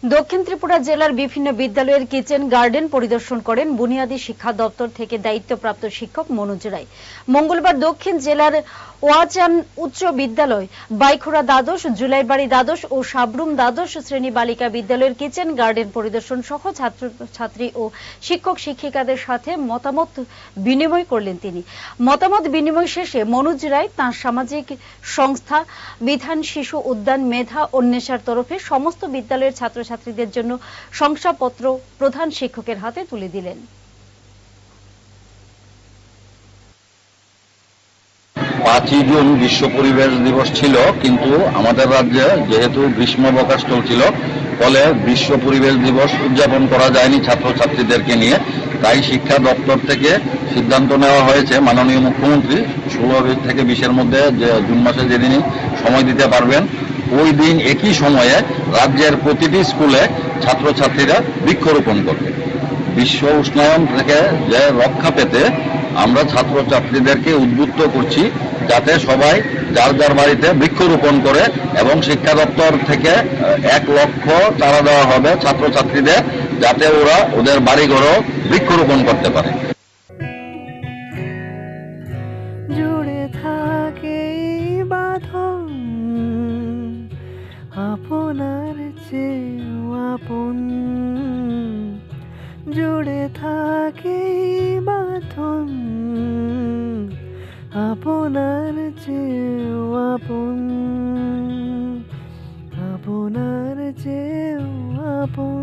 দক্ষিণ ত্রিপুরা জেলার বিভিন্ন বিদ্যালয়ের কিচেন গার্ডেন পরিদর্শন করেন বুনিয়াদী শিক্ষা দপ্তর থেকে দায়িত্বপ্রাপ্ত শিক্ষক মনোজ রায়। মঙ্গলবার দক্ষিণ জেলার ওয়াচান উচ্চ বিদ্যালয়, বাইখুড়া দ্বাদশ, জুলাইবাড়ি দ্বাদশ ও সাবরুম দ্বাদশ শ্রেণী বালিকা বিদ্যালয়ের কিচেন গার্ডেন পরিদর্শন সহ ছাত্রছাত্রী ও শিক্ষক শিক্ষিকাদের সাথে মতামত বিনিময় করলেন তিনি। মতামত বিনিময় শেষে মনোজ রায় তাঁর সামাজিক সংস্থা বিধান শিশু উদ্যান মেধা অন্বেষার তরফে সমস্ত বিদ্যালয়ের ছাত্রছাত্রীদের জন্য শংসাপত্র প্রধান শিক্ষকের হাতে তুলে দিলেন। 5 জুন বিশ্ব পরিবেশ দিবস ছিল, কিন্তু আমাদের রাজ্যে যেহেতু গ্রীষ্মাবকাশ চলছিল, ফলে বিশ্ব পরিবেশ দিবস উদযাপন করা যায়নি ছাত্রছাত্রীদেরকে নিয়ে। তাই শিক্ষা দপ্তর থেকে সিদ্ধান্ত নেওয়া হয়েছে, মাননীয় মুখ্যমন্ত্রী 16 থেকে 20-এর মধ্যে যে জুন মাসে যেদিনই সময় দিতে পারবেন, ওই দিন একই সময়ে রাজ্যের প্রতিটি স্কুলে ছাত্রছাত্রীরা বৃক্ষরোপণ করবে। বিশ্ব উষ্ণায়ন থেকে যে রক্ষা পেতে আমরা ছাত্রছাত্রীদেরকে উদ্বুদ্ধ করছি যাতে সবাই যার যার বাড়িতে বৃক্ষরোপণ করে, এবং শিক্ষা দপ্তর থেকে 1 লক্ষ চারা দেওয়া হবে ছাত্রছাত্রীদের, যাতে ওরা ওদের বাড়িঘরও বৃক্ষরোপণ করতে পারে। জুড়ে থাকে বাঁধন আপনার চেয়েও আপন, জুড়ে থাকে বাঁধন আপনার চেয়েও আপন, আপনার চেয়েও আপন।